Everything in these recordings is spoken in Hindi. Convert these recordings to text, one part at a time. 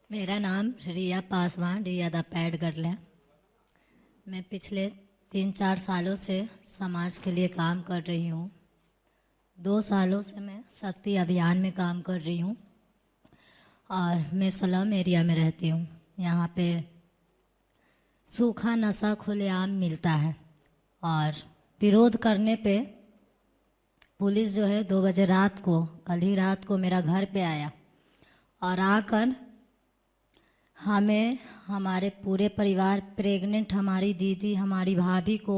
मेरा नाम रिया पासवान रिया दा पैडगढ़ है। मैं पिछले 3-4 सालों से समाज के लिए काम कर रही हूँ। 2 सालों से मैं शक्ति अभियान में काम कर रही हूँ और मैं स्लम एरिया में रहती हूँ। यहाँ पे सूखा नशा खुलेआम मिलता है और विरोध करने पे पुलिस जो है 2 बजे रात को, कल ही रात को मेरा घर पे आया और आकर हमें, हमारे पूरे परिवार, प्रेग्नेंट हमारी दीदी, हमारी भाभी को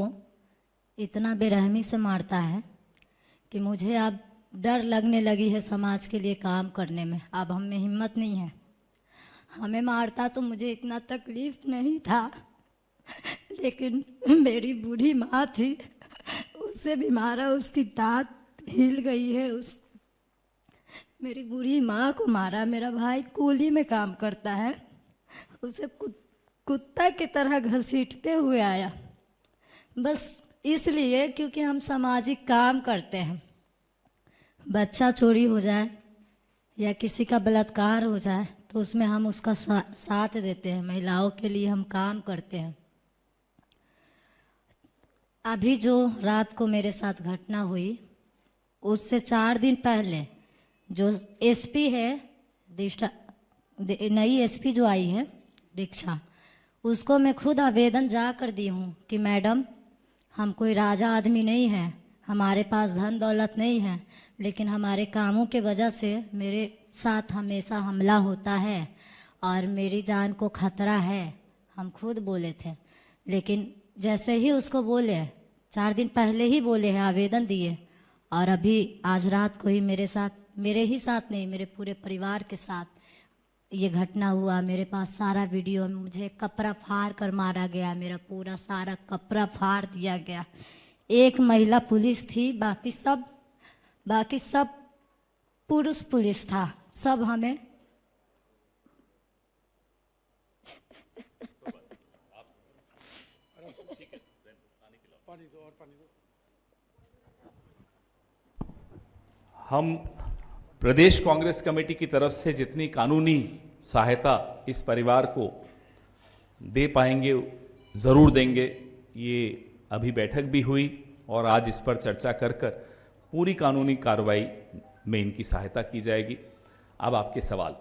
इतना बेरहमी से मारता है कि मुझे अब डर लगने लगी है समाज के लिए काम करने में। अब हम में हिम्मत नहीं है। हमें मारता तो मुझे इतना तकलीफ नहीं था, लेकिन मेरी बूढ़ी माँ थी, उससे भी मारा, उसकी दांत हिल गई है। मेरी बूढ़ी माँ को मारा। मेरा भाई कूली में काम करता है, उसे कुत्ता की तरह घसीटते हुए आया, बस इसलिए क्योंकि हम सामाजिक काम करते हैं। बच्चा चोरी हो जाए या किसी का बलात्कार हो जाए तो उसमें हम उसका साथ देते हैं। महिलाओं के लिए हम काम करते हैं। अभी जो रात को मेरे साथ घटना हुई, उससे 4 दिन पहले जो एसपी है, नई एसपी जो आई है दीक्षा, उसको मैं खुद आवेदन जा कर दी हूँ कि मैडम, हम कोई राजा आदमी नहीं हैं, हमारे पास धन दौलत नहीं है, लेकिन हमारे कामों के वजह से मेरे साथ हमेशा हमला होता है और मेरी जान को खतरा है। हम खुद बोले थे, लेकिन जैसे ही उसको बोले, 4 दिन पहले ही बोले हैं, आवेदन दिए, और अभी आज रात को ही मेरे साथ, मेरे ही साथ नहीं, मेरे पूरे परिवार के साथ ये घटना हुआ। मेरे पास सारा वीडियो, मुझे कपड़ा फाड़ कर मारा गया, मेरा पूरा सारा कपड़ा फाड़ दिया गया। एक महिला पुलिस थी, बाकी सब पुरुष पुलिस था। सब हमें हम प्रदेश कांग्रेस कमेटी की तरफ से जितनी कानूनी सहायता इस परिवार को दे पाएंगे ज़रूर देंगे। ये अभी बैठक भी हुई और आज इस पर चर्चा कर पूरी कानूनी कार्रवाई में इनकी सहायता की जाएगी। अब आपके सवाल।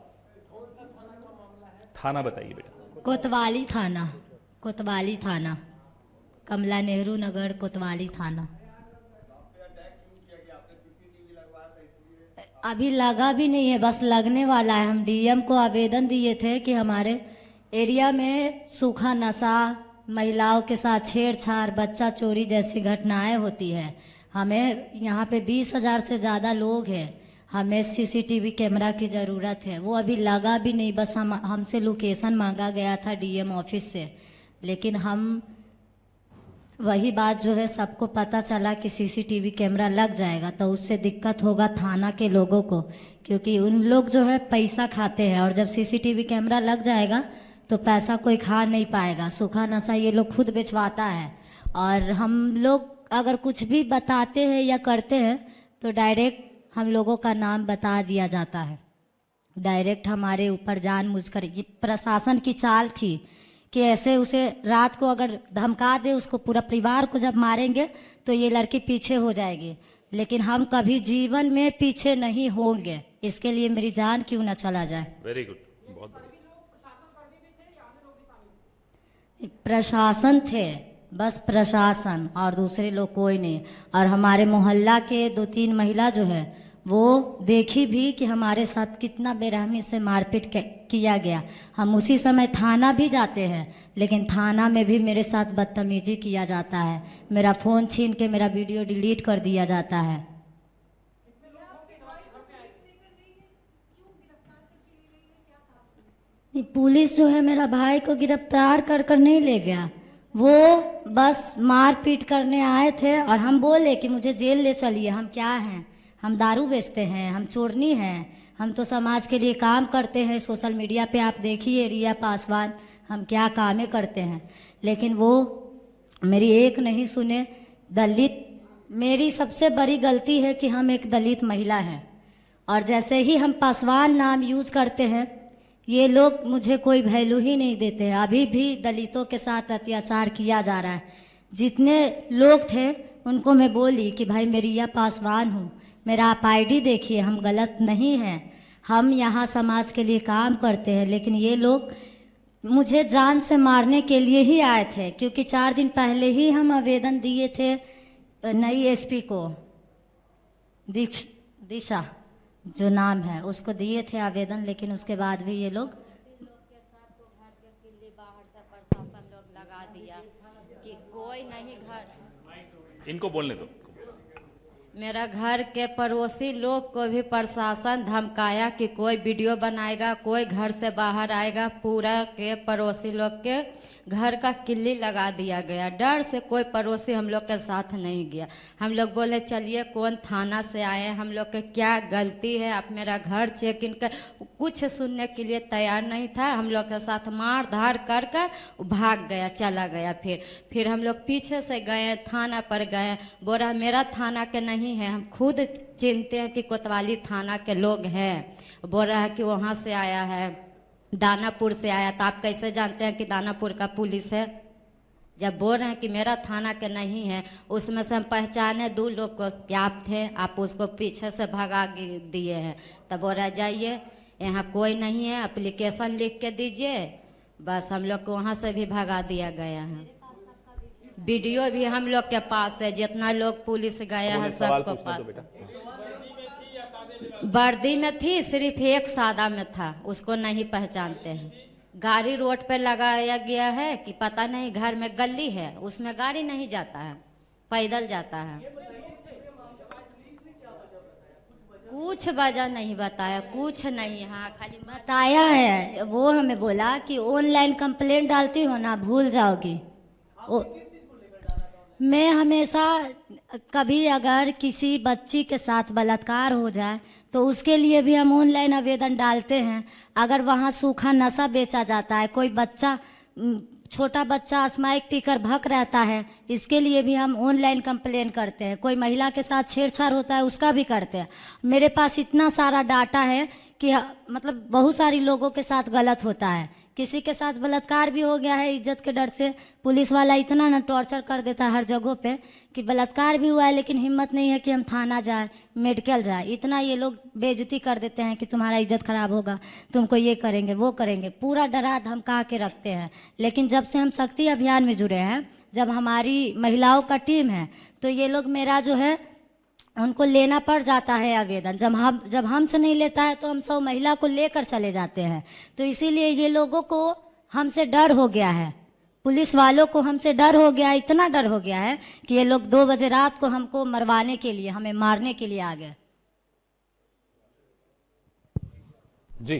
थाना बताइए बेटा। कोतवाली थाना, कमला नेहरू नगर, कोतवाली थाना। अभी लगा भी नहीं है, बस लगने वाला है। हम डीएम को आवेदन दिए थे कि हमारे एरिया में सूखा नशा, महिलाओं के साथ छेड़छाड़, बच्चा चोरी जैसी घटनाएं होती है। हमें यहाँ पे 20,000 से ज़्यादा लोग हैं, हमें सीसीटीवी कैमरा की ज़रूरत है। वो अभी लगा भी नहीं, बस हमसे लोकेशन मांगा गया था डीएम ऑफिस से, लेकिन हम वही बात जो है, सबको पता चला कि सीसीटीवी कैमरा लग जाएगा तो उससे दिक्कत होगा थाना के लोगों को, क्योंकि उन लोग जो है पैसा खाते हैं, और जब सीसीटीवी कैमरा लग जाएगा तो पैसा कोई खा नहीं पाएगा। सूखा नशा ये लोग खुद बेचवाता है, और हम लोग अगर कुछ भी बताते हैं या करते हैं तो डायरेक्ट हम लोगों का नाम बता दिया जाता है। डायरेक्ट हमारे ऊपर जानबूझकर, ये प्रशासन की चाल थी कि ऐसे उसे रात को अगर धमका दे, उसको पूरा परिवार को जब मारेंगे तो ये लड़की पीछे हो जाएगी, लेकिन हम कभी जीवन में पीछे नहीं होंगे। इसके लिए मेरी जान क्यों ना चला जाए। वेरी गुड, बहुत बढ़िया। प्रशासन थे, बस प्रशासन, और दूसरे लोग कोई नहीं। और हमारे मोहल्ला के 2-3 महिला जो है वो देखी भी कि हमारे साथ कितना बेरहमी से मारपीट किया गया। हम उसी समय थाना भी जाते हैं, लेकिन थाना में भी मेरे साथ बदतमीजी किया जाता है। मेरा फ़ोन छीन के मेरा वीडियो डिलीट कर दिया जाता है। पुलिस जो है मेरा भाई को गिरफ्तार कर नहीं ले गया, वो बस मारपीट करने आए थे और हम बोले कि मुझे जेल ले चलिए। हम क्या हैं? हम दारू बेचते हैं, हम चोरनी हैं, हम तो समाज के लिए काम करते हैं। सोशल मीडिया पे आप देखिए रिया पासवान, हम क्या कामें करते हैं, लेकिन वो मेरी एक नहीं सुने। दलित, मेरी सबसे बड़ी गलती है कि हम एक दलित महिला हैं, और जैसे ही हम पासवान नाम यूज करते हैं, ये लोग मुझे कोई वैल्यू ही नहीं देते हैं। अभी भी दलितों के साथ अत्याचार किया जा रहा है। जितने लोग थे उनको मैं बोली कि भाई मैं रिया पासवान हूँ, मेरा आप आईडी देखिए, हम गलत नहीं हैं, हम यहाँ समाज के लिए काम करते हैं। लेकिन ये लोग मुझे जान से मारने के लिए ही आए थे, क्योंकि 4 दिन पहले ही हम आवेदन दिए थे नई एसपी को, दिशा जो नाम है उसको दिए थे आवेदन। लेकिन उसके बाद भी ये लोग बाहर से प्रशासन लोग लगा दिया कि कोई नहीं घर, इनको बोलने दो। मेरा घर के पड़ोसी लोग को भी प्रशासन धमकाया कि कोई वीडियो बनाएगा, कोई घर से बाहर आएगा, पूरा के पड़ोसी लोग के घर का किल्ली लगा दिया गया। डर से कोई पड़ोसी हम लोग के साथ नहीं गया। हम लोग बोले चलिए कौन थाना से आए हैं, हम लोग के क्या गलती है, आप मेरा घर चेक इन कर, कुछ सुनने के लिए तैयार नहीं था। हम लोग के साथ मार धार कर कर भाग गया, चला गया। फिर हम लोग पीछे से गए, थाना पर गए, बोला मेरा थाना के नहीं है, हम खुद चिंते हैं कि कोतवाली थाना के लोग हैं। बोल रहा है कि वहाँ से आया है, दानापुर से आया। तो आप कैसे जानते हैं कि दानापुर का पुलिस है? जब बोल रहे हैं कि मेरा थाना के नहीं है, उसमें से हम पहचाने 2 लोग को कि आप थे, आप उसको पीछे से भगा दिए हैं। तब बोल रहा जाइए यहाँ कोई नहीं है, एप्लीकेशन लिख के दीजिए। बस हम लोग को वहाँ से भी भगा दिया गया है। वीडियो भी हम लोग के पास है, जितना लोग पुलिस गया है सबको पास। वर्दी में थी, सिर्फ एक सादा में था, उसको नहीं पहचानते हैं। गाड़ी रोड पे लगाया गया है कि पता नहीं, घर में गली है उसमें गाड़ी नहीं जाता है, पैदल जाता है। कुछ वजह नहीं बताया, कुछ नहीं। हाँ खाली बताया है, वो हमें बोला कि ऑनलाइन कंप्लेंट डालती हो ना, भूल जाओगी। मैं हमेशा कभी अगर किसी बच्ची के साथ बलात्कार हो जाए तो उसके लिए भी हम ऑनलाइन आवेदन डालते हैं। अगर वहाँ सूखा नशा बेचा जाता है, कोई बच्चा छोटा बच्चा स्मैक पीकर भक रहता है, इसके लिए भी हम ऑनलाइन कंप्लेन करते हैं। कोई महिला के साथ छेड़छाड़ होता है उसका भी करते हैं। मेरे पास इतना सारा डाटा है कि मतलब बहुत सारी लोगों के साथ गलत होता है। किसी के साथ बलात्कार भी हो गया है, इज्जत के डर से पुलिस वाला इतना ना टॉर्चर कर देता है हर जगहों पे कि बलात्कार भी हुआ है, लेकिन हिम्मत नहीं है कि हम थाना जाए, मेडिकल जाए। इतना ये लोग बेइज्जती कर देते हैं कि तुम्हारा इज्जत खराब होगा, तुमको ये करेंगे वो करेंगे, पूरा डरा धमका के रखते हैं। लेकिन जब से हम शक्ति अभियान में जुड़े हैं, जब हमारी महिलाओं का टीम है, तो ये लोग मेरा जो है उनको लेना पड़ जाता है आवेदन। जब हमसे नहीं लेता है तो हम 100 महिला को लेकर चले जाते हैं। तो इसीलिए ये लोगों को हमसे डर हो गया है, पुलिस वालों को हमसे डर हो गया है, इतना डर हो गया है कि ये लोग 2 बजे रात को हमको मरवाने के लिए, हमें मारने के लिए आ गए। जी।